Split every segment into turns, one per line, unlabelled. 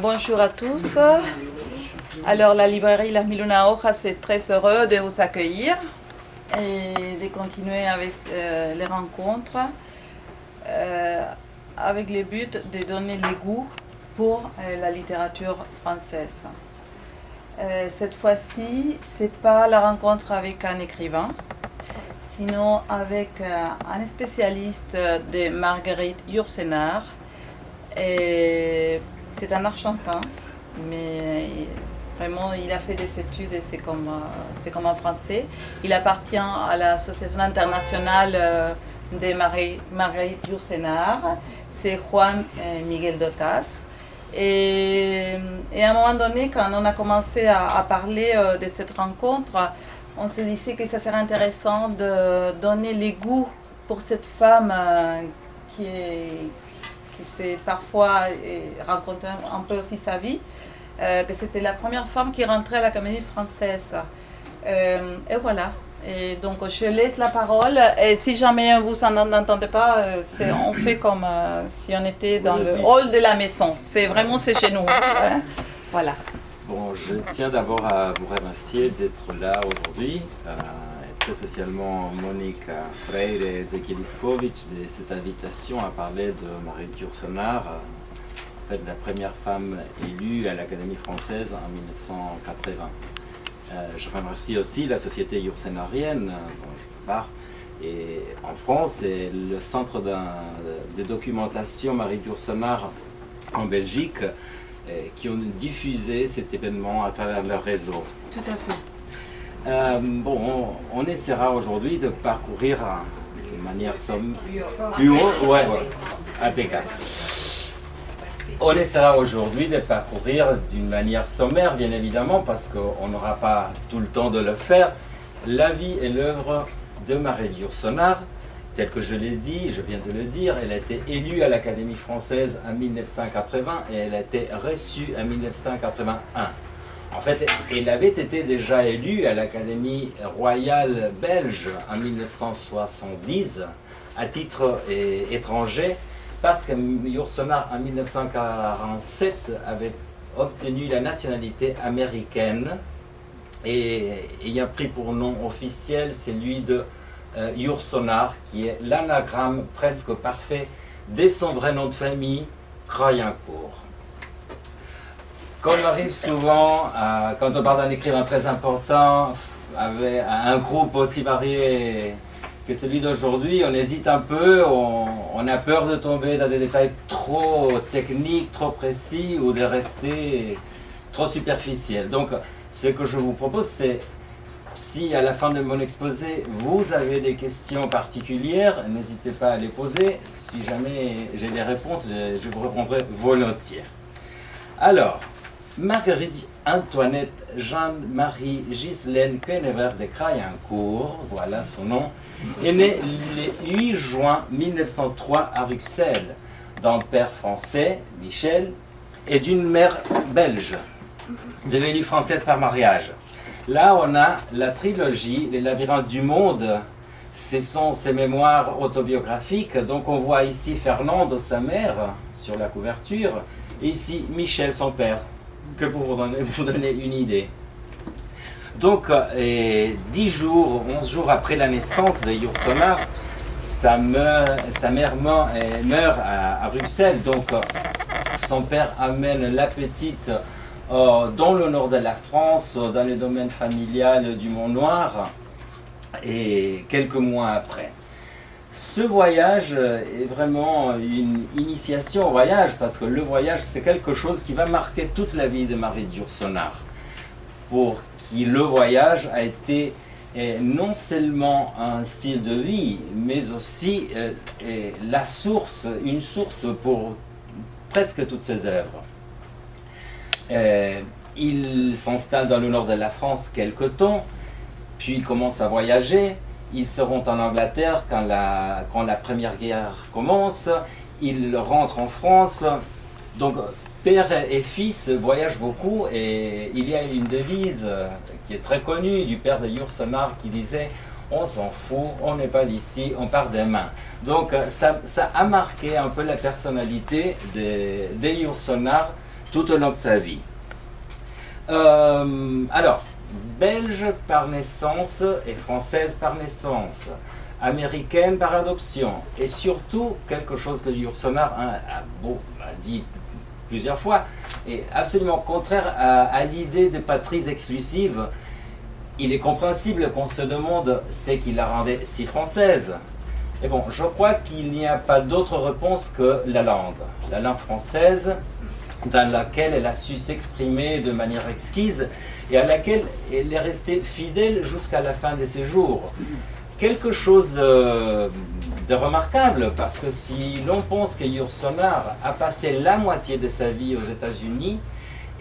Bonjour à tous. Alors la librairie La Mil Una Hojas est très heureux de vous accueillir et de continuer avec les rencontres avec le but de donner le goût pour la littérature française. Cette fois-ci, c'est pas la rencontre avec un écrivain, sinon avec un spécialiste de Marguerite Yourcenar. C'est un Argentin, mais vraiment il a fait des études et c'est comme un Français. Il appartient à l'Association internationale de Marguerite Yourcenar, c'est Juan Miguel Dotas. Et à un moment donné, quand on a commencé à parler de cette rencontre, on se disait que ça serait intéressant de donner les goûts pour cette femme qui s'est parfois raconté un peu aussi sa vie, que c'était la première femme qui rentrait à la Comédie Française. Et voilà. Et donc je laisse la parole. Et si jamais vous n'en entendez pas, on fait comme si on était dans le hall de la maison. C'est vraiment chez nous. Hein? Voilà.
Bon, je tiens d'abord à vous remercier d'être là aujourd'hui. Très spécialement Monique Freire Zekeliskovic de cette invitation à parler de Marguerite Yourcenar, la première femme élue à l'Académie française en 1980. Je remercie aussi la Société yourcenarienne dont je pars. Et en France, c'est le centre de documentation Marguerite Yourcenar en Belgique qui ont diffusé cet événement à travers leur réseau.
Tout à fait.
On essaiera aujourd'hui de parcourir de manière plus haut, ouais, impeccable. On essaiera aujourd'hui de parcourir d'une manière sommaire, bien évidemment, parce qu'on n'aura pas tout le temps de le faire, la vie et l'œuvre de Marguerite Yourcenar. Tel que je l'ai dit, je viens de le dire, elle a été élue à l'Académie française en 1980 et elle a été reçue en 1981. En fait, elle avait été déjà élue à l'Académie royale belge en 1970 à titre étranger parce que Yourcenar en 1947 avait obtenu la nationalité américaine et ayant pris pour nom officiel celui de Yourcenar, qui est l'anagramme presque parfait de son vrai nom de famille, Crayencourt. Comme arrive souvent, quand on parle d'un écrivain très important, avec un groupe aussi varié que celui d'aujourd'hui, on hésite un peu, on a peur de tomber dans des détails trop techniques, trop précis ou de rester trop superficiels. Donc, ce que je vous propose, c'est, si à la fin de mon exposé, vous avez des questions particulières, n'hésitez pas à les poser. Si jamais j'ai des réponses, je vous répondrai volontiers. Alors, Marguerite Antoinette Jeanne-Marie Ghislaine Quennevert de Crayencourt, voilà son nom, est née le 8 juin 1903 à Bruxelles, d'un père français, Michel, et d'une mère belge, devenue française par mariage. Là, on a la trilogie Les Labyrinthes du Monde. Ce sont ses mémoires autobiographiques. Donc, on voit ici Fernande, sa mère, sur la couverture, et ici Michel, son père, que pour vous donner une idée. Donc, 10 jours, 11 jours après la naissance de Yourcenar, sa mère meurt à Bruxelles. Donc, son père amène la petite dans le nord de la France, dans le domaine familial du Mont-Noir, et quelques mois après. Ce voyage est vraiment une initiation au voyage, parce que le voyage, c'est quelque chose qui va marquer toute la vie de Marguerite Yourcenar, pour qui le voyage a été non seulement un style de vie, mais aussi une source pour presque toutes ses œuvres. Il s'installe dans le nord de la France quelque temps, puis commence à voyager. Ils seront en Angleterre quand la Première Guerre commence. Ils rentrent en France. Donc, père et fils voyagent beaucoup et il y a une devise qui est très connue du père de Yourcenar qui disait « On s'en fout, on n'est pas d'ici, on part demain ». Donc, ça a marqué un peu la personnalité de Yourcenar tout au long de sa vie. Alors, belge par naissance et française par naissance, américaine par adoption, et surtout quelque chose que Yourcenar a dit plusieurs fois, est absolument contraire à l'idée de patrie exclusive. Il est compréhensible qu'on se demande ce qui la rendait si française. Et bon, je crois qu'il n'y a pas d'autre réponse que la langue française, dans laquelle elle a su s'exprimer de manière exquise et à laquelle elle est restée fidèle jusqu'à la fin de ses jours. Quelque chose de remarquable, parce que si l'on pense que Yourcenar a passé la moitié de sa vie aux États-Unis,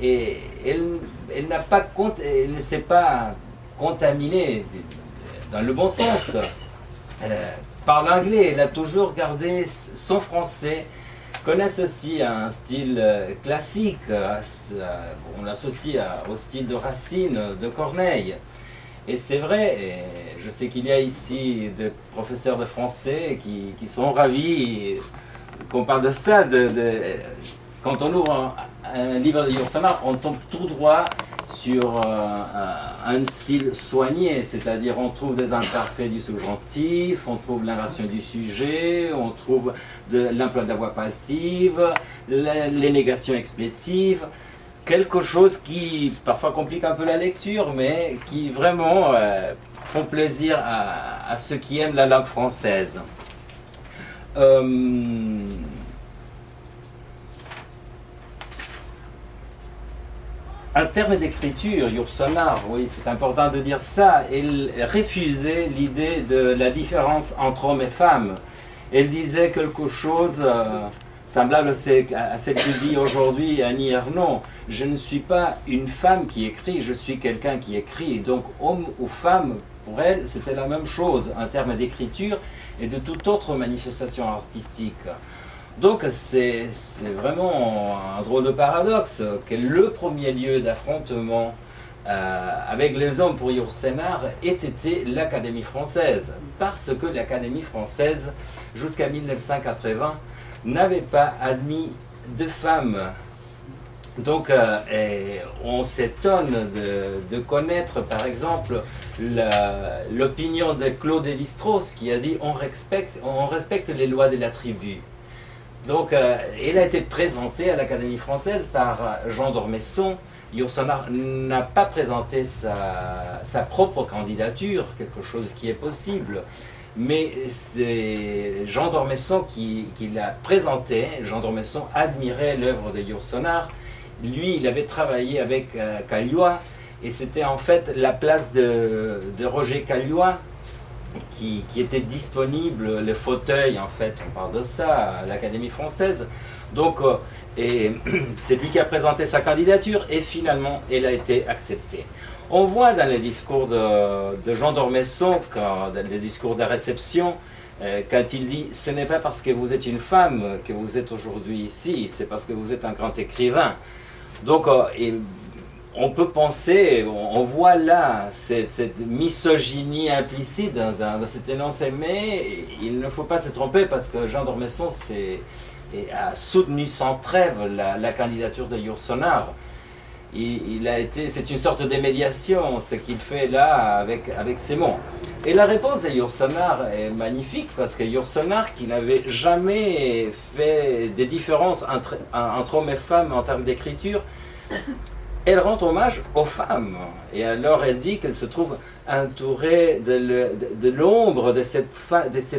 et elle ne s'est pas contaminée dans le bon sens par l'anglais. Elle a toujours gardé son français, qu'on associe à un style classique, on l'associe au style de Racine, de Corneille. Et c'est vrai, et je sais qu'il y a ici des professeurs de français qui sont ravis qu'on parle de ça. Quand on ouvre un livre de Yourcenar, on tombe tout droit sur un style soigné, c'est-à-dire on trouve des imparfaits du subjonctif, on trouve l'inversion du sujet, on trouve l'emploi de la voix passive, les négations explétives, quelque chose qui parfois complique un peu la lecture, mais qui vraiment font plaisir à ceux qui aiment la langue française. En termes d'écriture, Yourcenar, oui, c'est important de dire ça, il refusait l'idée de la différence entre hommes et femmes. Elle disait quelque chose semblable à ce que dit aujourd'hui Annie Ernaux. Je ne suis pas une femme qui écrit, je suis quelqu'un qui écrit. Donc, homme ou femme, pour elle, c'était la même chose en termes d'écriture et de toute autre manifestation artistique. Donc c'est vraiment un drôle de paradoxe que le premier lieu d'affrontement avec les hommes pour Yourcenar ait été l'Académie française, parce que l'Académie française, jusqu'à 1980, n'avait pas admis de femmes. Donc on s'étonne de connaître par exemple l'opinion de Claude Lévi-Strauss qui a dit on respecte les lois de la tribu. Donc, elle a été présentée à l'Académie française par Jean d'Ormesson. Yourcenar n'a pas présenté sa propre candidature, quelque chose qui est possible, mais c'est Jean d'Ormesson qui l'a présenté. Jean d'Ormesson admirait l'œuvre de Yourcenar. Lui, il avait travaillé avec Caillois, et c'était en fait la place de Roger Caillois qui était disponible, le fauteuil en fait, on parle de ça, à l'Académie française. Donc, c'est lui qui a présenté sa candidature et finalement, elle a été acceptée. On voit dans les discours de Jean d'Ormesson, dans les discours de réception, quand il dit « ce n'est pas parce que vous êtes une femme que vous êtes aujourd'hui ici, c'est parce que vous êtes un grand écrivain ». Donc, on peut penser, on voit là cette misogynie implicite dans cet énoncé, mais il ne faut pas se tromper parce que Jean d'Ormesson a soutenu sans trêve la candidature de Yourcenar. C'est une sorte de médiation, ce qu'il fait là avec ces mots. Et la réponse de Yourcenar est magnifique parce que Yourcenar, qui n'avait jamais fait des différences entre hommes et femmes en termes d'écriture, elle rend hommage aux femmes. Et alors elle dit qu'elle se trouve entourée de l'ombre de ces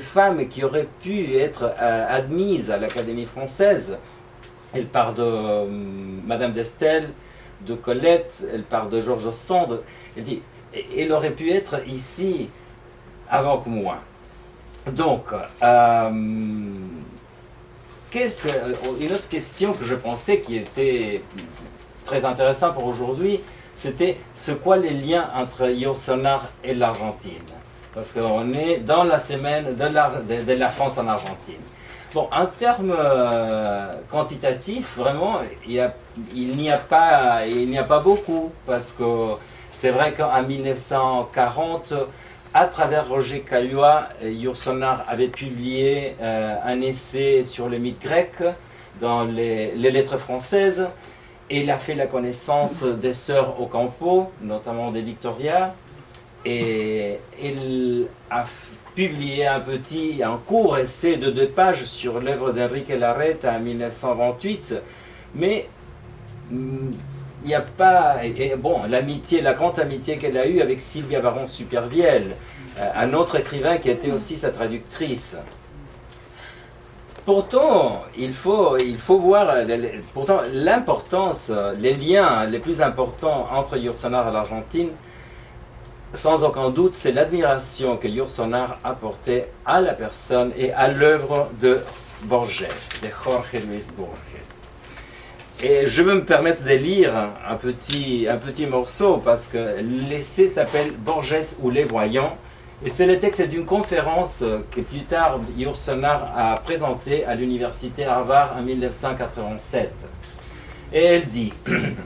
femmes qui auraient pu être admises à l'Académie française. Elle parle de Madame d'Estel, de Colette, elle parle de George Sand. Elle dit, elle aurait pu être ici avant que moi. Donc, une autre question que je pensais qui était très intéressant pour aujourd'hui, c'était c'est quoi les liens entre Yourcenar et l'Argentine? Parce qu'on est dans la semaine de la France en Argentine. Bon, en termes quantitatifs, vraiment, il n'y a pas beaucoup, parce que c'est vrai qu'en 1940, à travers Roger Caillois, Yourcenar avait publié un essai sur le mythe grec dans les lettres françaises. Et il a fait la connaissance des sœurs Ocampo, notamment des Victoria, et il a publié un court essai de 2 pages sur l'œuvre d'Enrique Larreta en 1928, mais il n'y a pas... bon, l'amitié, la grande amitié qu'elle a eue avec Sylvia Baron-Supervielle, un autre écrivain qui était aussi sa traductrice. Pourtant, il faut voir pourtant l'importance, les liens les plus importants entre Yourcenar et l'Argentine. Sans aucun doute, c'est l'admiration que Yourcenar a portée à la personne et à l'œuvre de Borges, de Jorge Luis Borges. Et je vais me permettre de lire un petit morceau parce que l'essai s'appelle Borges ou les voyants. Et c'est le texte d'une conférence que plus tard Yourcenar a présentée à l'université Harvard en 1987. Et elle dit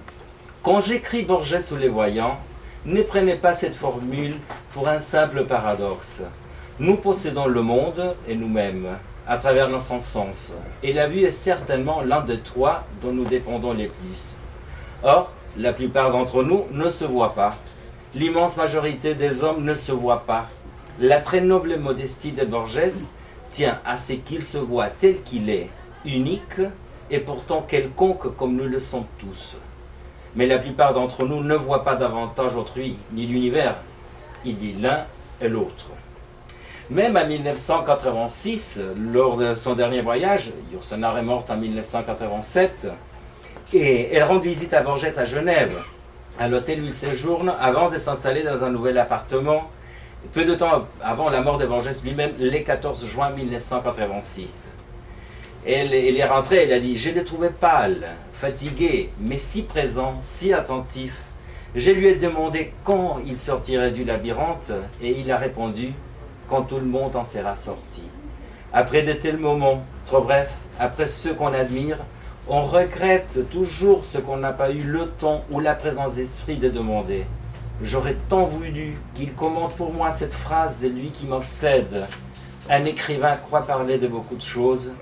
« Quand j'écris Borges ou les voyants, ne prenez pas cette formule pour un simple paradoxe. Nous possédons le monde et nous-mêmes, à travers nos cinq sens, et la vue est certainement l'un des 3 dont nous dépendons les plus. Or, la plupart d'entre nous ne se voient pas. L'immense majorité des hommes ne se voient pas. La très noble modestie de Borges tient à ce qu'il se voit tel qu'il est, unique et pourtant quelconque comme nous le sommes tous. Mais la plupart d'entre nous ne voient pas davantage autrui, ni l'univers. Il vit l'un et l'autre. Même en 1986, lors de son dernier voyage, Yourcenar est morte en 1987, et elle rend visite à Borges à Genève, à l'hôtel où il séjourne, avant de s'installer dans un nouvel appartement, peu de temps avant la mort de Borges lui-même, le 14 juin 1986. Elle est rentrée, elle a dit « Je l'ai trouvé pâle, fatigué, mais si présent, si attentif. Je lui ai demandé quand il sortirait du labyrinthe, et il a répondu « Quand tout le monde en sera sorti. » Après de tels moments, trop brefs, après ceux qu'on admire, on regrette toujours ce qu'on n'a pas eu le temps ou la présence d'esprit de demander. J'aurais tant voulu qu'il commente pour moi cette phrase de lui qui m'obsède. Un écrivain croit parler de beaucoup de choses,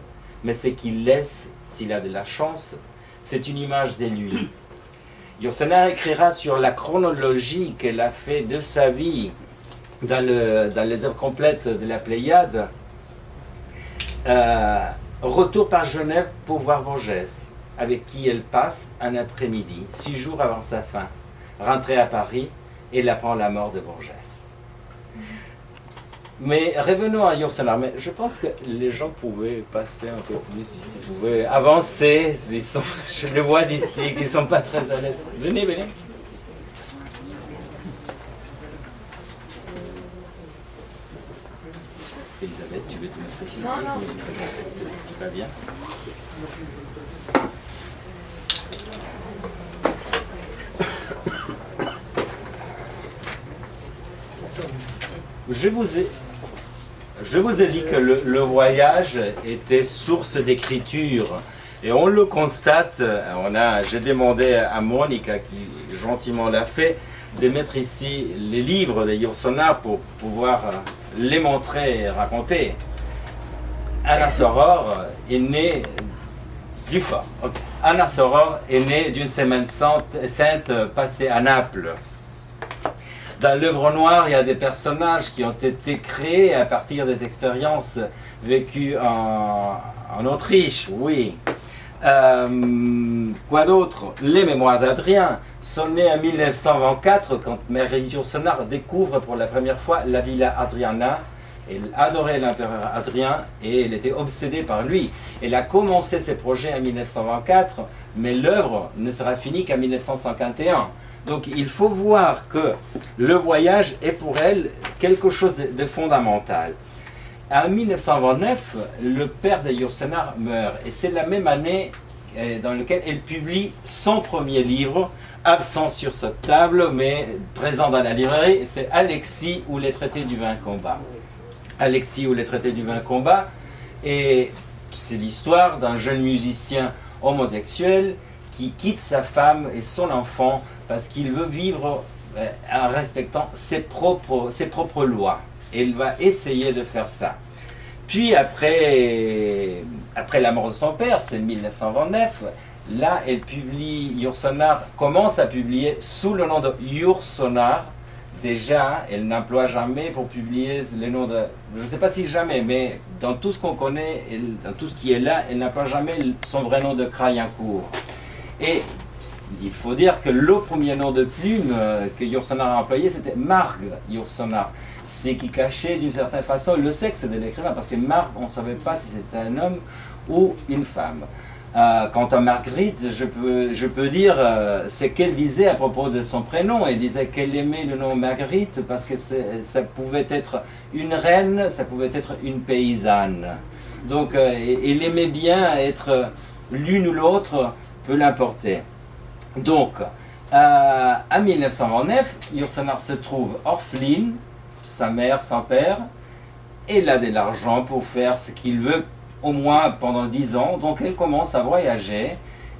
mais ce qu'il laisse, s'il a de la chance, c'est une image de lui. Yourcenar écrira sur la chronologie qu'elle a fait de sa vie dans les œuvres complètes de la Pléiade. Retour par Genève pour voir Borges, avec qui elle passe un après-midi, 6 jours avant sa fin. Rentrée à Paris, elle apprend la mort de Borges. Mais revenons à Yourcenar. Mais je pense que les gens pouvaient passer un peu plus ici, pouvaient avancer. Je le vois d'ici, qu'ils ne sont pas très à l'aise. Venez, venez. Elisabeth, tu veux te mettre ici? Non. Tu vas bien? Je vous ai dit que le voyage était source d'écriture. Et on le constate, j'ai demandé à Monica, qui gentiment l'a fait, de mettre ici les livres de Yourcenar pour pouvoir les montrer et raconter. Anna Soror est née plus fort. Okay. Anna Soror est née d'une semaine sainte passée à Naples. Dans l'œuvre noire, il y a des personnages qui ont été créés à partir des expériences vécues en Autriche, oui. Quoi d'autre? Les mémoires d'Adrien sont nées en 1924 quand Mère Yourcenar découvre pour la première fois la Villa Adriana. Elle adorait l'empereur Adrien et elle était obsédée par lui. Elle a commencé ses projets en 1924, mais l'œuvre ne sera finie qu'en 1951. Donc il faut voir que le voyage est pour elle quelque chose de fondamental. En 1929, le père de Yourcenar meurt et c'est la même année dans laquelle elle publie son premier livre, absent sur cette table mais présent dans la librairie, c'est Alexis ou les traités du vin combat. Alexis ou les traités du vin combat, et c'est l'histoire d'un jeune musicien homosexuel qui quitte sa femme et son enfant parce qu'il veut vivre en respectant ses propres lois. Et il va essayer de faire ça. Puis après la mort de son père, c'est 1929, là, elle publie, Yourcenar commence à publier sous le nom de Yourcenar. Déjà, elle n'emploie jamais pour publier les noms de... Je ne sais pas si jamais, mais dans tout ce qu'on connaît, dans tout ce qui est là, elle n'emploie jamais son vrai nom de Crayencourt. Et il faut dire que le premier nom de plume que Yourcenar a employé, c'était Margue Yourcenar. C'est qui cachait d'une certaine façon le sexe de l'écrivain, parce que Margue, on ne savait pas si c'était un homme ou une femme. Quant à Marguerite, je peux dire ce qu'elle disait à propos de son prénom. Elle disait qu'elle aimait le nom Marguerite parce que ça pouvait être une reine, ça pouvait être une paysanne. Donc elle aimait bien être l'une ou l'autre, peu l'importer. Donc, en 1929, Yourcenar se trouve orpheline, sa mère, son père. Elle a de l'argent pour faire ce qu'il veut, au moins pendant 10 ans. Donc elle commence à voyager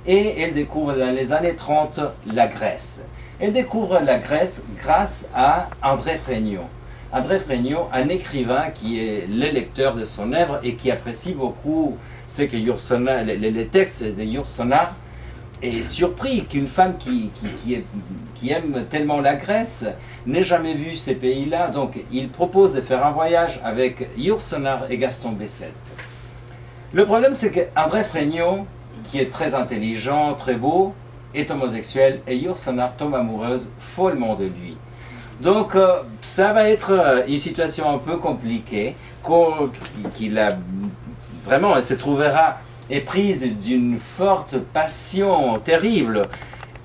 et elle découvre dans les années 30 la Grèce. Elle découvre la Grèce grâce à André Frénion. André Frénion, un écrivain qui est le lecteur de son œuvre et qui apprécie beaucoup ce que Yourcenar, les textes de Yourcenar, est surpris qu'une femme qui aime tellement la Grèce n'ait jamais vu ces pays-là. Donc il propose de faire un voyage avec Yourcenar et Gaston Bessette. Le problème, c'est qu'André Frénion, qui est très intelligent, très beau, est homosexuel et Yourcenar tombe amoureuse follement de lui. Donc, ça va être une situation un peu compliquée, vraiment, elle se trouvera éprise d'une forte passion terrible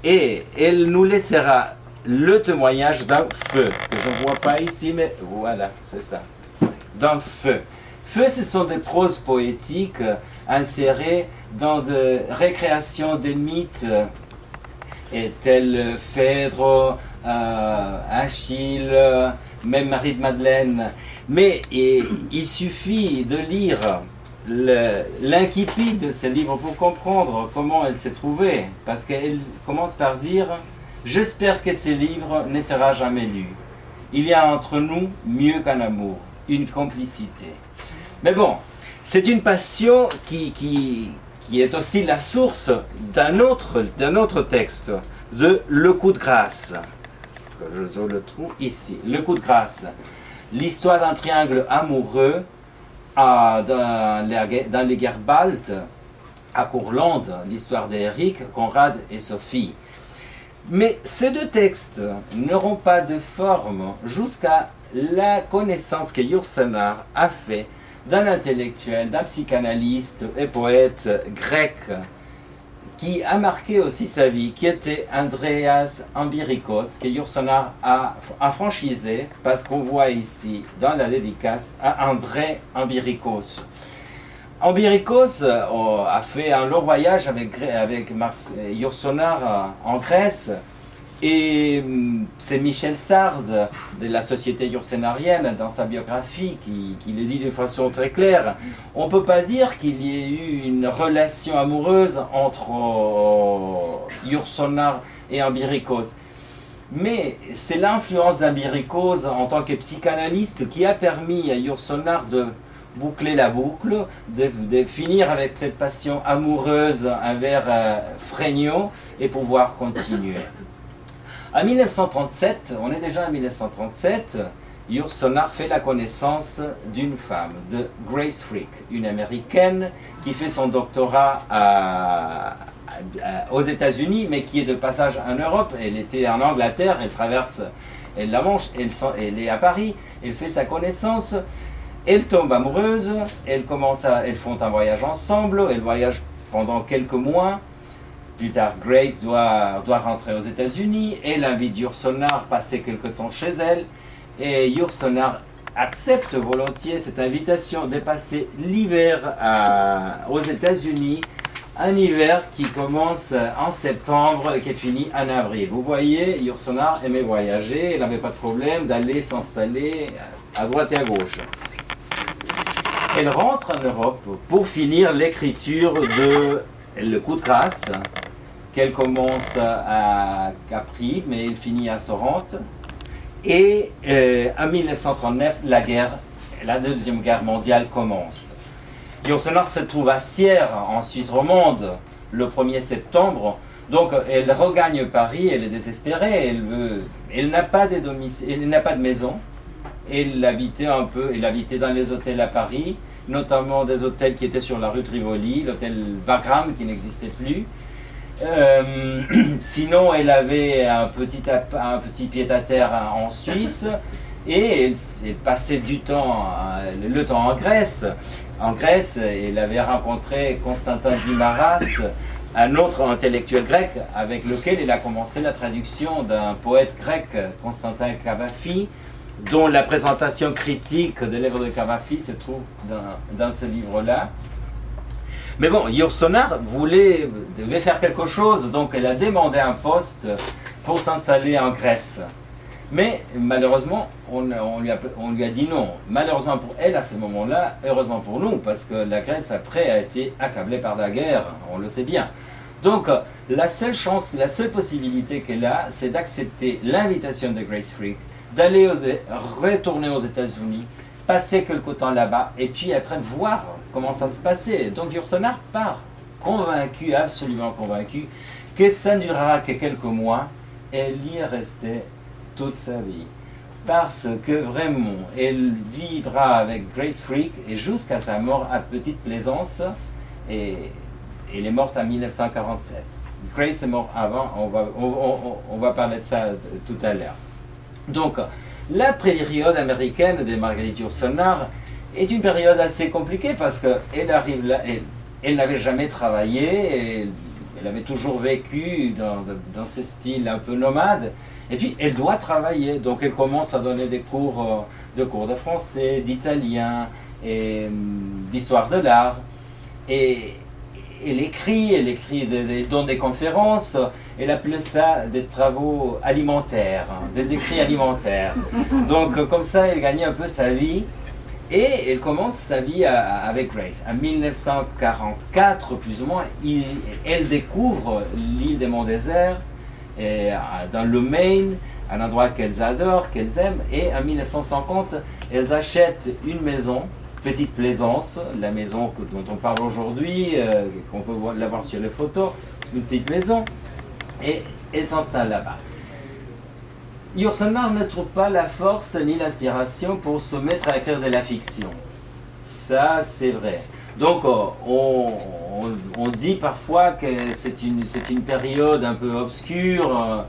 et elle nous laissera le témoignage d'un feu, que je ne vois pas ici, mais voilà, c'est ça, d'un feu. Feu, ce sont des proses poétiques insérées dans des récréations des mythes, tels Phèdre, Achille, même Marie de Madeleine. Mais il suffit de lire l'incipit de ce livre pour comprendre comment elle s'est trouvée. Parce qu'elle commence par dire « J'espère que ce livre ne sera jamais lu. Il y a entre nous mieux qu'un amour, une complicité. » Mais bon, c'est une passion qui est aussi la source d'un autre texte, de Le coup de grâce. Je le trouve ici. Le coup de grâce. L'histoire d'un triangle amoureux dans les guerres baltes, à Courlande, l'histoire d'Éric, Conrad et Sophie. Mais ces deux textes n'auront pas de forme jusqu'à la connaissance que Yourcenar a fait d'un intellectuel, d'un psychanalyste et poète grec qui a marqué aussi sa vie, qui était Andreas Ambirikos, que Yourcenar a franchisé, parce qu'on voit ici dans la dédicace à André Ambirikos. Ambirikos a fait un long voyage avec Yourcenar en Grèce. Et c'est Michel Sard de la Société yourcenarienne, dans sa biographie, qui le dit de façon très claire. On ne peut pas dire qu'il y ait eu une relation amoureuse entre Yourcenar et Ambirikos. Mais c'est l'influence d'Ambirikos en tant que psychanalyste qui a permis à Yourcenar de boucler la boucle, de finir avec cette passion amoureuse envers Frénion et pouvoir continuer. En 1937, on est déjà en 1937, Yourcenar fait la connaissance d'une femme, de Grace Frick, une américaine qui fait son doctorat aux États-Unis, mais qui est de passage en Europe. Elle était en Angleterre, elle traverse la Manche, elle est à Paris, elle fait sa connaissance, elle tombe amoureuse, elles font un voyage ensemble, elles voyagent pendant quelques mois. Plus tard, Grace doit rentrer aux États-Unis. Elle invite Yourcenar à passer quelque temps chez elle. Et Yourcenar accepte volontiers cette invitation de passer l'hiver aux États-Unis. Un hiver qui commence en septembre et qui finit en avril. Vous voyez, Yourcenar aimait voyager. Elle n'avait pas de problème d'aller s'installer à droite et à gauche. Elle rentre en Europe pour finir l'écriture de Le coup de grâce, qu'elle commence à Capri, mais elle finit à Sorrente. Et en 1939, la Deuxième Guerre mondiale commence. Yourcenar se trouve à Sierre, en Suisse romande, le 1er septembre. Donc elle regagne Paris, elle est désespérée, elle n'a pas de domicile, elle n'a pas de maison. Elle habitait dans les hôtels à Paris, notamment des hôtels qui étaient sur la rue de Rivoli, l'hôtel Wagram qui n'existait plus. Sinon, elle avait un petit pied-à-terre en Suisse et elle passait le temps en Grèce. En Grèce, elle avait rencontré Constantin Dimaras, un autre intellectuel grec avec lequel elle a commencé la traduction d'un poète grec, Constantin Cavafy, dont la présentation critique de l'œuvre de Cavafy se trouve dans ce livre-là. Mais bon, Yourcenar devait faire quelque chose, donc elle a demandé un poste pour s'installer en Grèce. Mais malheureusement, on lui a dit non. Malheureusement pour elle à ce moment-là, heureusement pour nous, parce que la Grèce après a été accablée par la guerre, on le sait bien. Donc la seule chance, la seule possibilité qu'elle a, c'est d'accepter l'invitation de Grace Freak, d'aller retourner aux États-Unis, passer quelque temps là-bas, et puis après voir comment ça se passait. Donc Yourcenar part convaincu, absolument convaincu, que ça ne durera que quelques mois, et elle y est restée toute sa vie. Parce que vraiment, elle vivra avec Grace Freak et jusqu'à sa mort à Petite Plaisance, et elle est morte en 1947. Grace est morte avant, on va parler de ça tout à l'heure. Donc, la période américaine de Marguerite Yourcenar est une période assez compliquée parce qu'elle arrive là, elle n'avait jamais travaillé, elle avait toujours vécu dans ce style un peu nomade, et puis elle doit travailler, donc elle commence à donner des cours de français, d'italien et d'histoire de l'art, et elle écrit dans des conférences, elle appelait ça des travaux alimentaires, des écrits alimentaires. Donc comme ça, elle gagnait un peu sa vie. Et elle commence sa vie avec Grace. En 1944, plus ou moins, elle découvre l'île des Monts Déserts, dans le Maine, un endroit qu'elles adorent, qu'elles aiment. Et en 1950, elles achètent une maison, Petite Plaisance, la maison dont on parle aujourd'hui, qu'on peut la voir sur les photos, une petite maison, et elles s'installent là-bas. Yourcenar ne trouve pas la force ni l'inspiration pour se mettre à écrire de la fiction. Ça, c'est vrai. Donc, on dit parfois que c'est une période un peu obscure,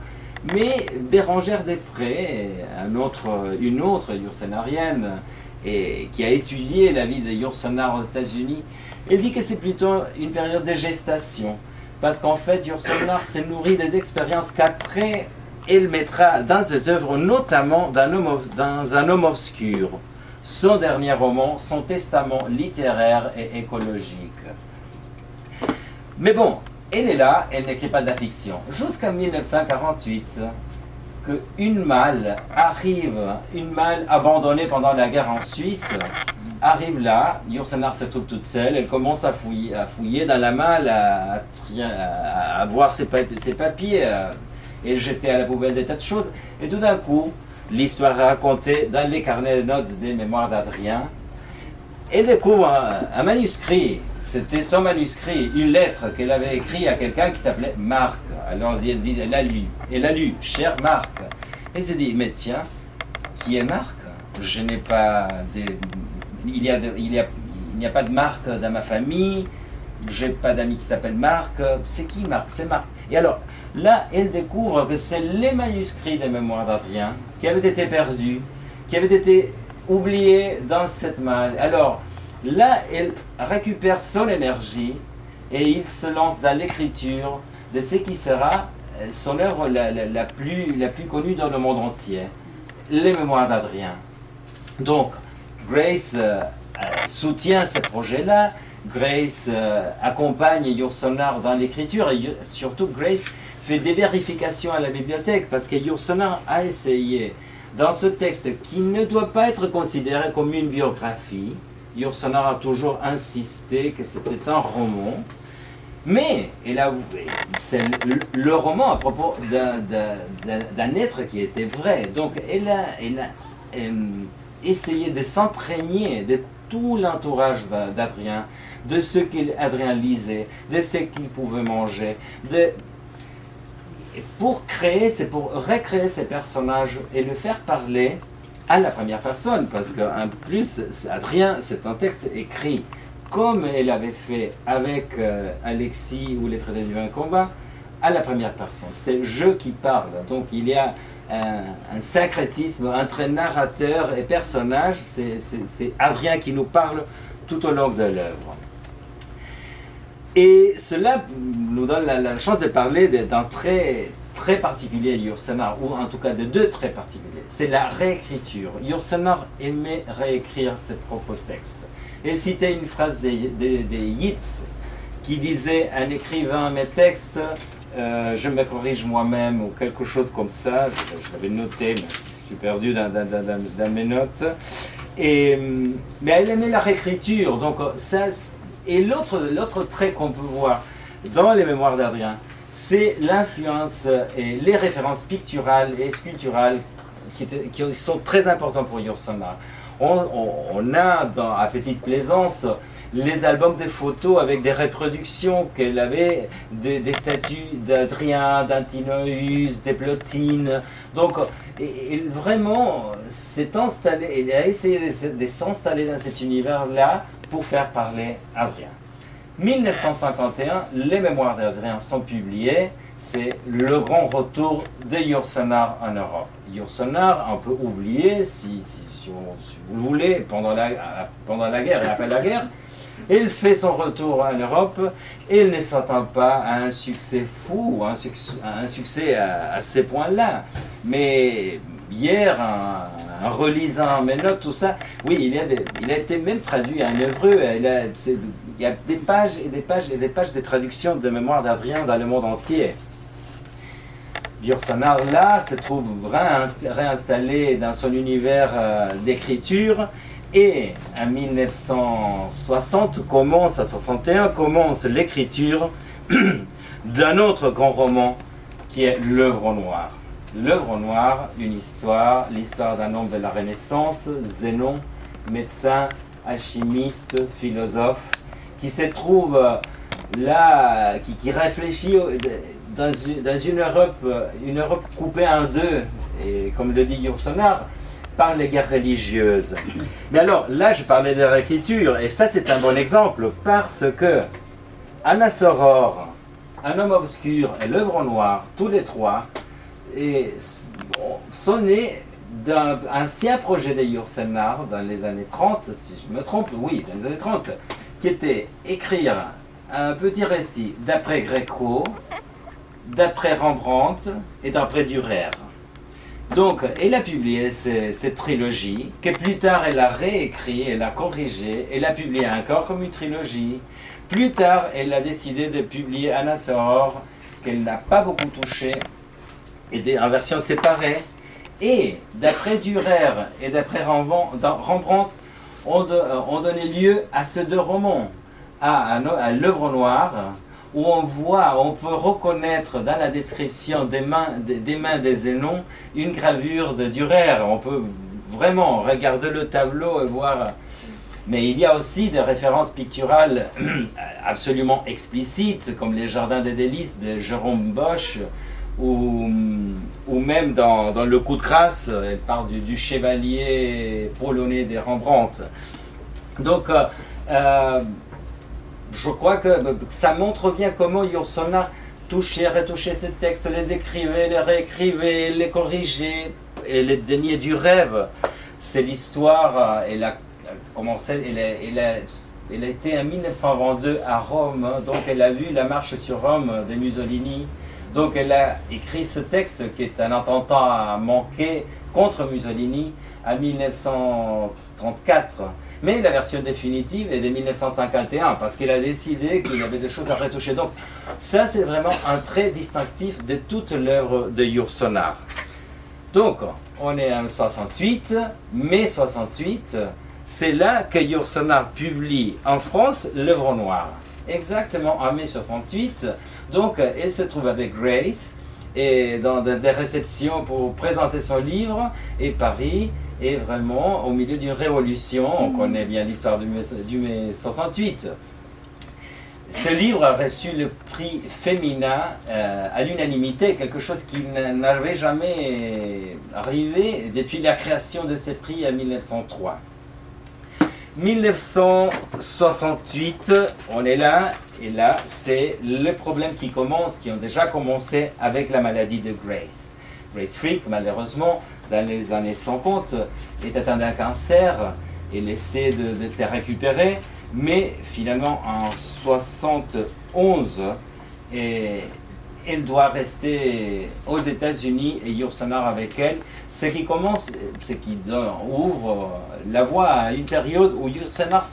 mais Bérengère Després, une autre yourcenarienne, et qui a étudié la vie de Yourcenar aux États-Unis, elle dit que c'est plutôt une période de gestation. Parce qu'en fait, Yourcenar s'est nourri des expériences qu'après, elle mettra dans ses œuvres, notamment dans Un homme obscur, son dernier roman, son testament littéraire et écologique. Mais bon, elle est là, elle n'écrit pas de la fiction. Jusqu'en 1948, qu'une malle abandonnée pendant la guerre en Suisse, arrive là, Yourcenar se trouve toute seule, elle commence à fouiller dans la malle, à voir ses papiers, et jeter à la poubelle des tas de choses. Et tout d'un coup, l'histoire est racontée dans les carnets de notes des mémoires d'Adrien. Elle découvre un manuscrit, c'était son manuscrit, une lettre qu'elle avait écrite à quelqu'un qui s'appelait Marc. Alors elle a lu, cher Marc. Et elle s'est dit, mais tiens, qui est Marc? Je n'ai pas il n'y a pas de Marc dans ma famille, j'ai pas d'amis qui s'appellent Marc. C'est qui Marc? C'est Marc. Et alors, là, elle découvre que c'est les manuscrits des mémoires d'Adrien qui avaient été perdus, qui avaient été oubliés dans cette malle. Alors, là, elle récupère son énergie et il se lance dans l'écriture de ce qui sera son œuvre la plus connue dans le monde entier, les mémoires d'Adrien. Donc, Grace soutient ce projet-là. Grace accompagne Yourcenar dans l'écriture et surtout Grace fait des vérifications à la bibliothèque parce que Yourcenar a essayé dans ce texte qui ne doit pas être considéré comme une biographie. Yourcenar a toujours insisté que c'était un roman, mais c'est le roman à propos d'un être qui était vrai. Donc elle a essayé de s'imprégner de tout l'entourage d'Adrien, de ce qu'Adrien lisait, de ce qu'il pouvait manger, c'est pour recréer ces personnages et le faire parler à la première personne, parce qu'en plus, Adrien, c'est un texte écrit comme elle avait fait avec Alexis ou les traités du vain combat, à la première personne. C'est je qui parle, donc il y a un syncrétisme entre narrateur et personnage, c'est Adrien qui nous parle tout au long de l'œuvre. Et cela nous donne la chance de parler d'un trait très particulier de Yourcenar, ou en tout cas de deux traits particuliers. C'est la réécriture. Yourcenar aimait réécrire ses propres textes. Il citait une phrase de Yeats qui disait « Un écrivain mes textes, je me corrige moi-même » ou quelque chose comme ça. Je l'avais noté, mais je suis perdu dans mes notes. Mais elle aimait la réécriture. Donc, ça, et l'autre trait qu'on peut voir dans les mémoires d'Adrien, c'est l'influence et les références picturales et sculpturales qui sont très importantes pour Yourcenar. On a à Petite Plaisance les albums de photos avec des reproductions qu'elle avait des statues d'Adrien, d'Antinoüs, des Plotines. Donc, vraiment, il a essayé de s'installer dans cet univers-là pour faire parler Adrien. 1951, les mémoires d'Adrien sont publiées. C'est le grand retour de Yourcenar en Europe. Yourcenar, un peu oublié, si vous le voulez, pendant la guerre et après la guerre. Il fait son retour en Europe et il ne s'attend pas à un succès fou, à un succès à ces points-là. Mais hier, en relisant mes notes, tout ça, oui, il a été même traduit en hébreu. Il y a des pages et des pages et des pages de traduction de mémoire d'Adrien dans le monde entier. Yourcenar, là, se trouve réinstallé dans son univers d'écriture. Et en 1960 commence l'écriture d'un autre grand roman qui est L'œuvre noire. L'œuvre noire, l'histoire d'un homme de la Renaissance, Zénon, médecin, alchimiste, philosophe, qui se trouve là, qui réfléchit dans une Europe coupée en deux, et comme le dit Yourcenar, par les guerres religieuses. Mais alors, là, je parlais de réécriture, et ça, c'est un bon exemple, parce que Anasoror, Un homme obscur et L'œuvre noire, tous les trois, sont nés d'un ancien projet de Yourcenar dans les années 30, si je me trompe, oui, dans les années 30, qui était écrire un petit récit d'après Gréco, d'après Rembrandt et d'après Dürer. Donc, elle a publié cette trilogie, que plus tard elle a réécrit, elle a corrigé, elle a publié encore comme une trilogie. Plus tard, elle a décidé de publier Anasoror, qu'elle n'a pas beaucoup touché, et en version séparée. Et d'après Dürer et d'après Rembrandt, ont donné lieu à ces deux romans, à L'œuvre noire, où on peut reconnaître dans la description des mains de Zénon une gravure de Dürer. On peut vraiment regarder le tableau et voir. Mais il y a aussi des références picturales absolument explicites, comme les Jardins des délices de Jérôme Bosch, ou même dans Le coup de grâce, elle parle du chevalier polonais de Rembrandt. Donc, je crois que ça montre bien comment Yourcenar touchait, retouchait ses textes, les écrivait, les réécrivait, les corrigeait, et les déniait du rêve. C'est l'histoire, elle a été en 1922 à Rome, donc elle a vu la marche sur Rome de Mussolini. Donc elle a écrit ce texte qui est un attentat manqué contre Mussolini en 1934. Mais la version définitive est de 1951, parce qu'il a décidé qu'il y avait des choses à retoucher. Donc ça, c'est vraiment un trait distinctif de toute l'œuvre de Yourcenar. Donc, on est en 68, mai 68, c'est là que Yourcenar publie en France L'œuvre noire. Exactement en mai 68. Donc, elle se trouve avec Grace, et dans des réceptions pour présenter son livre, et Paris est vraiment au milieu d'une révolution. On connaît bien l'histoire du mai 68. Ce livre a reçu le prix féminin à l'unanimité, quelque chose qui n'avait jamais arrivé depuis la création de ces prix en 1903. 1968, on est là, et là, c'est le problème qui ont déjà commencé avec la maladie de Grace. Grace Frick, malheureusement, dans les années 50, est atteinte d'un cancer, elle essaie de se récupérer, mais finalement en 71, elle doit rester aux États-Unis et Yourcenar avec elle, ce qui ouvre la voie à une période où Yourcenar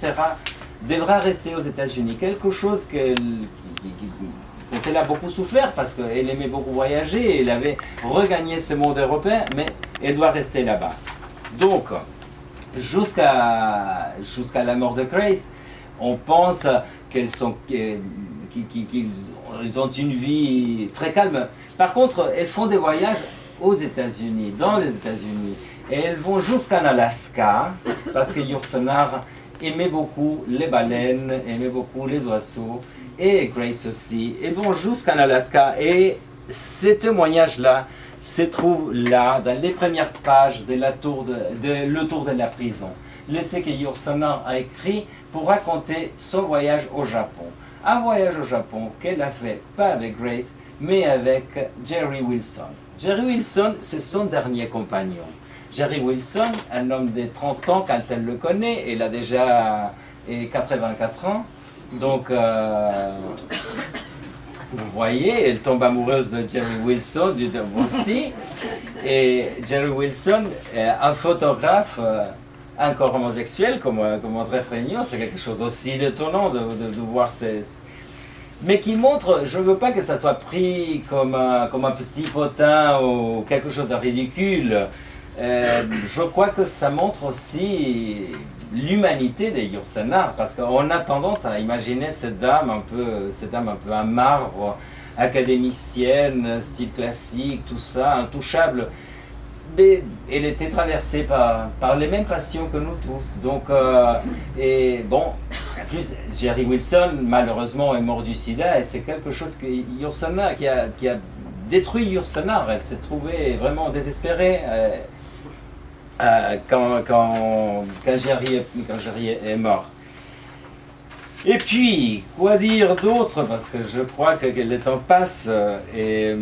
devra rester aux États-Unis. Quelque chose dont elle a beaucoup souffert parce qu'elle aimait beaucoup voyager, elle avait regagné ce monde européen, mais elle doit rester là-bas. Donc, jusqu'à la mort de Grace, on pense qu'ils ont une vie très calme. Par contre, elles font des voyages aux États-Unis, dans les États-Unis. Et elles vont jusqu'en Alaska, parce que Yourcenar aimait beaucoup les baleines, aimait beaucoup les oiseaux, et Grace aussi. Elles vont jusqu'en Alaska. Et ce témoignage-là se trouve là, dans les premières pages de Le Tour de la prison. Ce que Yourcenar a écrit pour raconter son voyage au Japon. Un voyage au Japon qu'elle a fait, pas avec Grace, mais avec Jerry Wilson. Jerry Wilson, c'est son dernier compagnon. Jerry Wilson, un homme de 30 ans, quand elle le connaît, elle a déjà 84 ans. Donc, vous voyez, elle tombe amoureuse de Jerry Wilson, aussi. Et Jerry Wilson, un photographe, encore homosexuel, comme André Frénion, c'est quelque chose aussi d'étonnant de voir mais qui montre, je ne veux pas que ça soit pris comme un petit potin ou quelque chose de ridicule. Je crois que ça montre aussi l'humanité de Yourcenar, parce qu'on a tendance à imaginer cette dame un peu en marbre, académicienne, style classique, tout ça, intouchable. Mais elle était traversée par les mêmes passions que nous tous. Donc, et bon, en plus, Jerry Wilson, malheureusement, est mort du sida, et c'est quelque chose qui a détruit Yourcenar. Elle s'est trouvée vraiment désespérée quand Jerry est mort. Et puis, quoi dire d'autre, parce que je crois que le temps passe, et...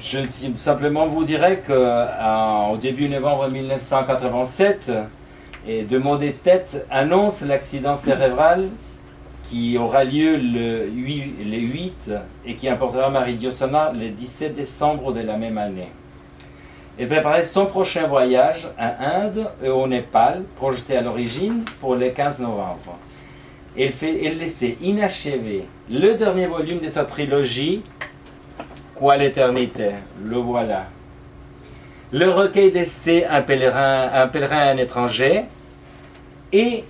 Je simplement vous dirais qu'au début novembre 1987, de mauvaises têtes annonce l'accident cérébral qui aura lieu le 8 et qui emportera Marie Yourcenar le 17 décembre de la même année. Elle préparait son prochain voyage à Inde et au Népal, projeté à l'origine pour le 15 novembre. Elle laissait inachevé le dernier volume de sa trilogie, Quoi l'éternité, le voilà. Le recueil d'essais, un pèlerin, un étranger, et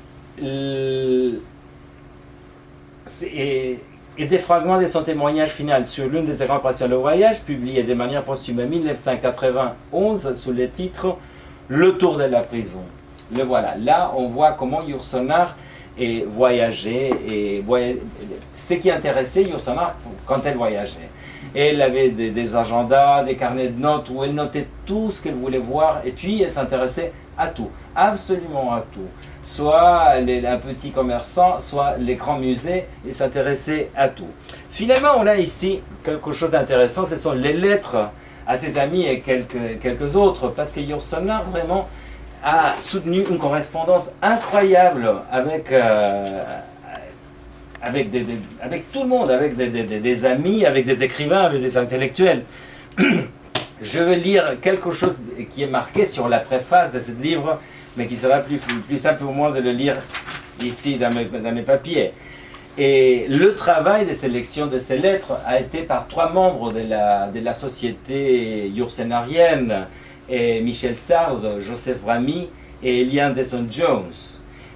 des fragments de son témoignage final sur l'une de ses impressions de voyage, publié de manière posthume en 1991 sous le titre Le Tour de la prison. Le voilà. Là, on voit comment Yourcenar voyageait, et ce qui intéressait Yourcenar quand elle voyageait. Elle avait des agendas, des carnets de notes où elle notait tout ce qu'elle voulait voir, et puis elle s'intéressait à tout, absolument à tout. Soit un petit commerçant, soit les grands musées, elle s'intéressait à tout. Finalement, on a ici quelque chose d'intéressant, ce sont les lettres à ses amis et quelques autres, parce que Yourcenar vraiment a soutenu une correspondance incroyable avec tout le monde, avec des amis, avec des écrivains, avec des intellectuels. Je vais lire quelque chose qui est marqué sur la préface de ce livre, mais qui sera plus simple pour moi de le lire ici dans mes papiers. Et le travail de sélection de ces lettres a été par 3 membres de la société yourcenarienne, et Michel Sard, Joseph Ramy et Eliane Desson Jones.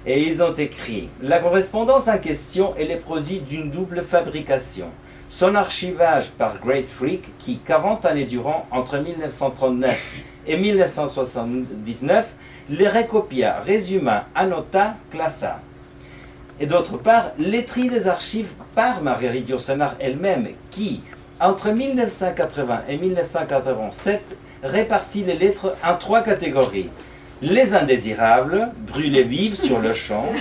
Et ils ont écrit: la correspondance en question est le produit d'une double fabrication. Son archivage par Grace Frick, qui 40 années durant, entre 1939 et 1979, les recopia, résuma, annota, classa. Et d'autre part, l'étrie des archives par Marguerite Yourcenar elle-même, qui, entre 1980 et 1987, répartit les lettres en 3 catégories. Les indésirables, brûlées vives sur le champ,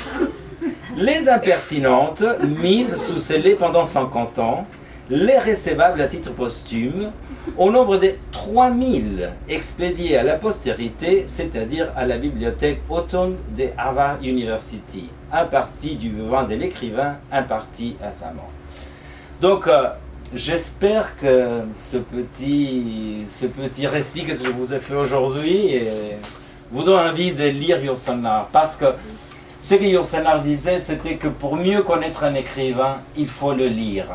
les impertinentes, mises sous scellé pendant 50 ans, les recevables à titre posthume, au nombre de 3000 expédiés à la postérité, c'est-à-dire à la bibliothèque Houghton de Harvard University, un parti du vivant de l'écrivain, un parti à sa mort. Donc, j'espère que ce petit récit que je vous ai fait aujourd'hui vous donne envie de lire Yourcenar, parce que ce que Yourcenar disait, c'était que pour mieux connaître un écrivain, il faut le lire.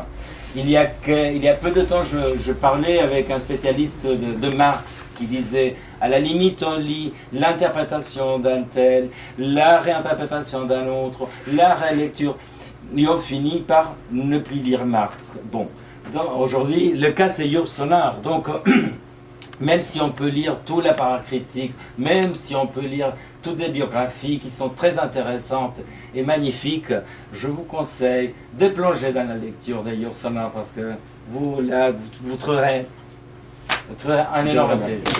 Il y a peu de temps, je parlais avec un spécialiste de Marx qui disait, à la limite, on lit l'interprétation d'un tel, la réinterprétation d'un autre, la relecture, et on finit par ne plus lire Marx. Bon, aujourd'hui, le cas c'est Yourcenar, donc même si on peut lire tout l'apparat critique, même si on peut lire toutes les biographies qui sont très intéressantes et magnifiques, je vous conseille de plonger dans la lecture de Yourcenar, parce que vous trouverez un énorme plaisir.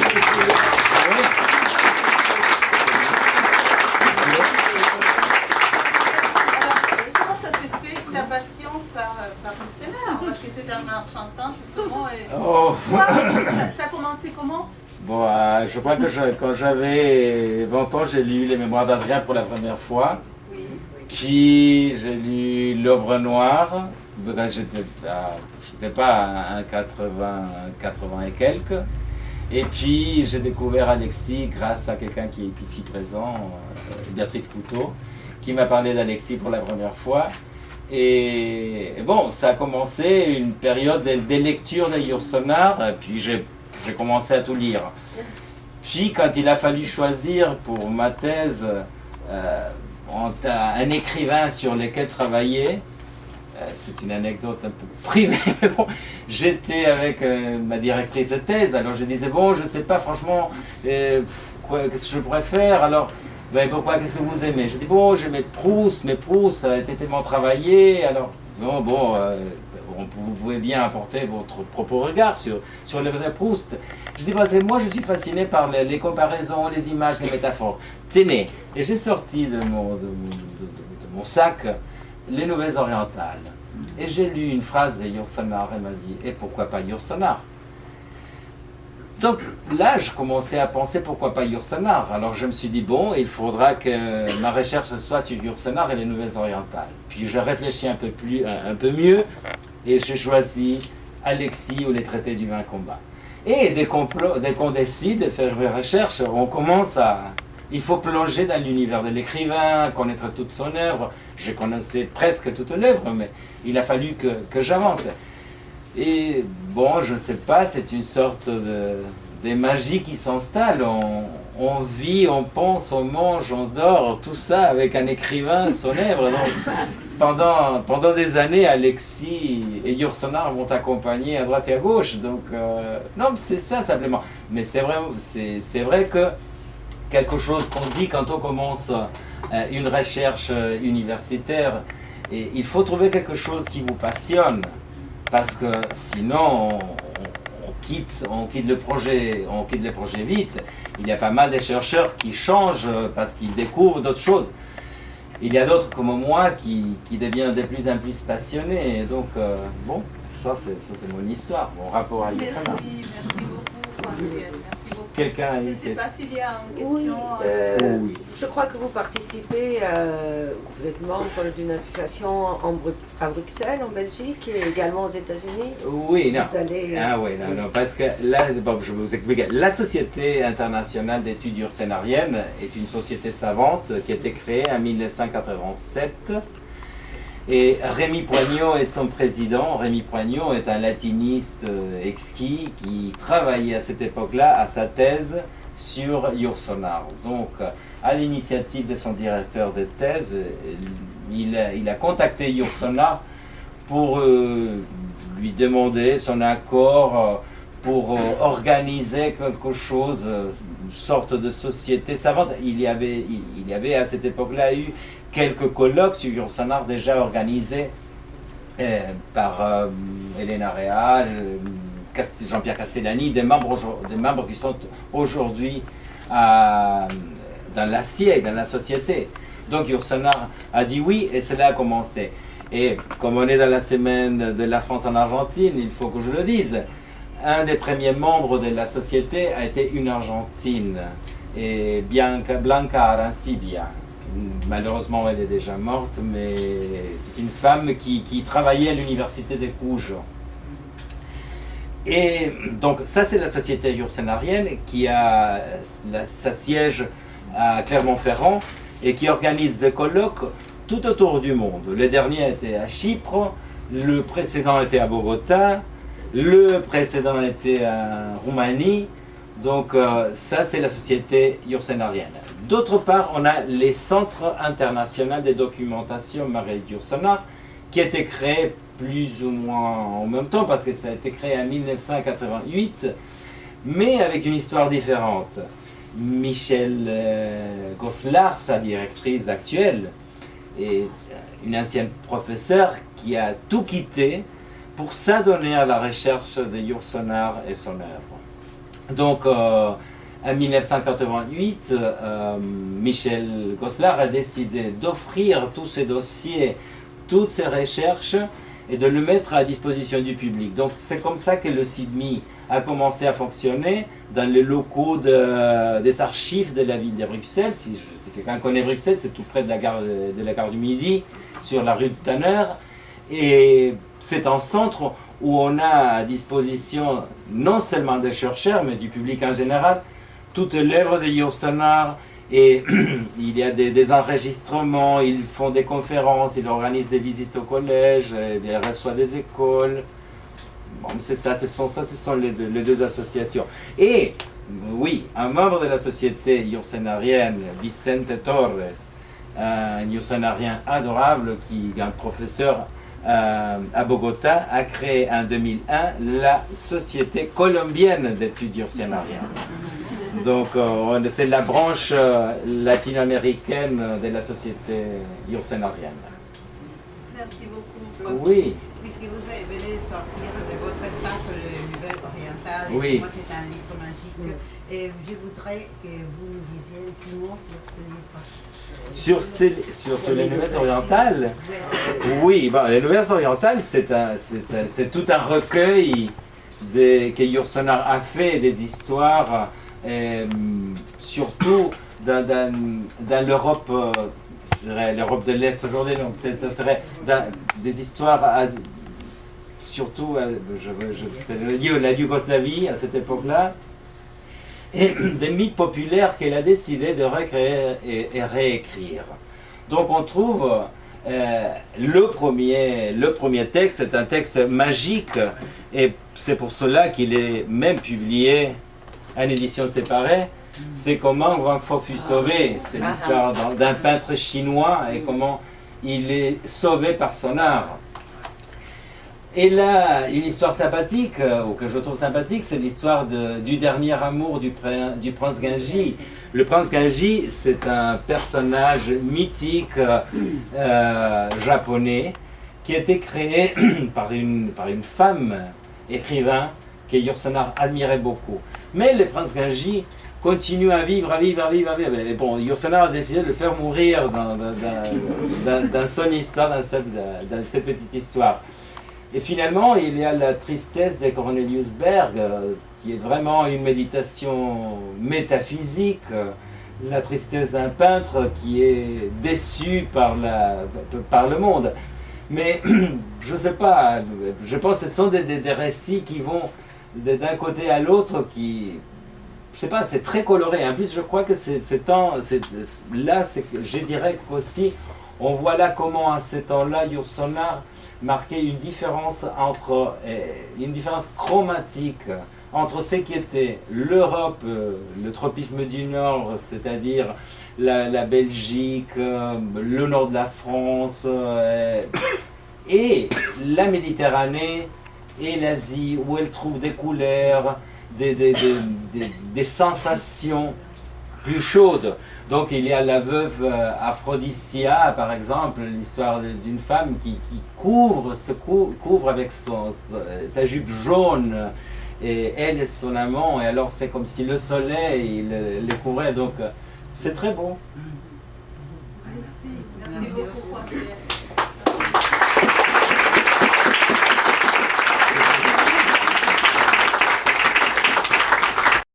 Comment ça s'est fait ta passion par Yourcenar? Parce que tu es un chantant justement. Ça a commencé comment?
Bon, je crois que quand j'avais 20 ans, j'ai lu les Mémoires d'Adrien pour la première fois.
Oui.
Puis j'ai lu L'Œuvre Noire. J'étais, je sais pas, à 80 et quelques. Et puis j'ai découvert Alexis grâce à quelqu'un qui est ici présent, Béatrice Couteau, qui m'a parlé d'Alexis pour la première fois. Et bon, ça a commencé une période de lecture de Yourcenar, puis j'ai commencé à tout lire. Puis quand il a fallu choisir pour ma thèse un écrivain sur lequel travailler, c'est une anecdote un peu privée, mais bon, j'étais avec ma directrice de thèse, alors je disais, bon, je ne sais pas franchement qu'est-ce que je pourrais faire, alors pourquoi, qu'est-ce que vous aimez? J'ai dit, bon, j'aimais Proust, mais Proust a été tellement travaillé, alors vous pouvez bien apporter votre propre regard sur l'œuvre de Proust. Je dis, moi je suis fasciné par les comparaisons, les images, les métaphores. Tenez, et j'ai sorti de mon sac les Nouvelles Orientales. Et j'ai lu une phrase de Yourcenar, elle m'a dit, et pourquoi pas Yourcenar? Donc là, je commençais à penser pourquoi pas Yourcenar. Alors je me suis dit, bon, il faudra que ma recherche soit sur Yourcenar et les Nouvelles Orientales. Puis je réfléchis un peu mieux, et j'ai choisi Alexis ou les traités du vain combat. Et dès qu'on décide de faire une recherche, on commence il faut plonger dans l'univers de l'écrivain, connaître toute son œuvre. Je connaissais presque toute l'œuvre, mais il a fallu que j'avance. Et bon, je ne sais pas, c'est une sorte de magie qui s'installe. On vit, on pense, on mange, on dort, tout ça avec un écrivain, son œuvre. Donc, pendant des années, Alexis et Yourcenar m'ont accompagné à droite et à gauche. Donc, non, c'est ça simplement. Mais c'est vrai que quelque chose qu'on dit quand on commence une recherche universitaire, et il faut trouver quelque chose qui vous passionne. Parce que sinon, on quitte le projet vite. Il y a pas mal de chercheurs qui changent parce qu'ils découvrent d'autres choses. Il y a d'autres comme moi qui deviennent de plus en plus passionnés. Et donc, bon, ça c'est mon histoire, mon rapport à Yourcenar.
Merci beaucoup, Franck.
Quelqu'un a une
question? Je ne sais pas s'il y a une question.
Oui. Je crois que vous participez, vous êtes membre d'une association à Bruxelles, en Belgique, et également aux États-Unis.
Oui, non.
Vous allez,
non, parce que là, je vais vous expliquer. La Société internationale d'études yourcénariennes est une société savante qui a été créée en 1987. Et Rémy Poignot est son président. Rémy Poignot est un latiniste exquis qui travaillait à cette époque-là à sa thèse sur Yourcenar. Donc, à l'initiative de son directeur de thèse, il a contacté Yourcenar pour lui demander son accord pour organiser quelque chose, une sorte de société savante. Il y avait à cette époque-là eu quelques colloques sur Yourcenar déjà organisés par Elena Real, Jean-Pierre Castellani, des membres qui sont aujourd'hui dans l'acier, dans la société. Donc Yourcenar a dit oui et cela a commencé. Et comme on est dans la semaine de la France en Argentine, il faut que je le dise, un des premiers membres de la société a été une Argentine, et Blanca Arancibia. Malheureusement, elle est déjà morte, mais c'est une femme qui travaillait à l'université de Cujo. Et donc ça, c'est la société yourcenarienne qui a sa siège à Clermont-Ferrand et qui organise des colloques tout autour du monde. Le dernier était à Chypre, le précédent était à Bogota, le précédent était en Roumanie. Donc ça, c'est la société yourcenarienne. D'autre part, on a les centres internationaux de documentation Marie Yourcenar qui a été créé plus ou moins en même temps parce que ça a été créé en 1988, mais avec une histoire différente. Michel Goslar, sa directrice actuelle, est une ancienne professeure qui a tout quitté pour s'adonner à la recherche de Yourcenar et son œuvre. Donc, en 1988, Michel Goslar a décidé d'offrir tous ces dossiers, toutes ces recherches, et de le mettre à disposition du public. Donc, c'est comme ça que le CIDMI a commencé à fonctionner dans les locaux des archives de la ville de Bruxelles. Si quelqu'un connaît Bruxelles, c'est tout près de la gare du Midi, sur la rue de Tanner. Et c'est un centre où on a à disposition non seulement des chercheurs, mais du public en général, toute l'œuvre de Yourcenar. Et il y a des enregistrements, ils font des conférences, ils organisent des visites au collège, ils reçoivent des écoles. Bon, c'est ça, ce sont les deux associations. Et oui, un membre de la société yourcenarienne, Vicente Torres, un yourcenarien adorable, qui est un professeur à Bogota, a créé en 2001 la Société colombienne d'études yourcenariennes. Donc c'est la branche latino-américaine de la société yourcenarienne.
Merci beaucoup.
Oui.
Puisque vous venez de sortir de votre centre de l'univers oriental, et
Oui.
moi c'est un livre magique, et je voudrais que vous nous disiez tout le monde sur ce livre.
Sur l'univers oriental, oui, bon, l'univers oriental, c'est tout un recueil que Yourcenar a fait, des histoires, surtout dans l'Europe, je dirais l'Europe de l'Est aujourd'hui, donc ça serait des histoires, surtout, la Yougoslavie à cette époque-là, et des mythes populaires qu'elle a décidé de recréer et réécrire. Donc on trouve le premier texte, c'est un texte magique, et c'est pour cela qu'il est même publié en édition séparée. C'est comment Wang Fo fut sauvé. C'est l'histoire d'un peintre chinois et comment il est sauvé par son art. Et là, une histoire sympathique, ou que je trouve sympathique, c'est l'histoire du dernier amour du prince Genji. Le prince Genji, c'est un personnage mythique japonais qui a été créé par une femme écrivain que Yourcenar admirait beaucoup. Mais le prince Genji continue à vivre. Et bon, Yourcenar a décidé de le faire mourir dans son histoire, dans cette petite histoire. Et finalement, il y a la tristesse de Cornelius Berg, qui est vraiment une méditation métaphysique, la tristesse d'un peintre qui est déçu par le monde. Mais je ne sais pas, je pense que ce sont des récits qui vont d'un côté à l'autre, qui, je sais pas, c'est très coloré. En plus, je crois que là, je dirais qu'aussi, on voit là comment à ce temps-là, Yourcenar marquait une différence chromatique entre ce qui était l'Europe, le tropisme du Nord, c'est-à-dire la Belgique, le nord de la France, et la Méditerranée et l'Asie, où elle trouve des couleurs, des sensations plus chaudes. Donc il y a la veuve Aphrodisia, par exemple, l'histoire d'une femme qui couvre avec sa jupe jaune, et elle et son amant, et alors c'est comme si le soleil les couvrait, donc c'est très beau.
Merci beaucoup.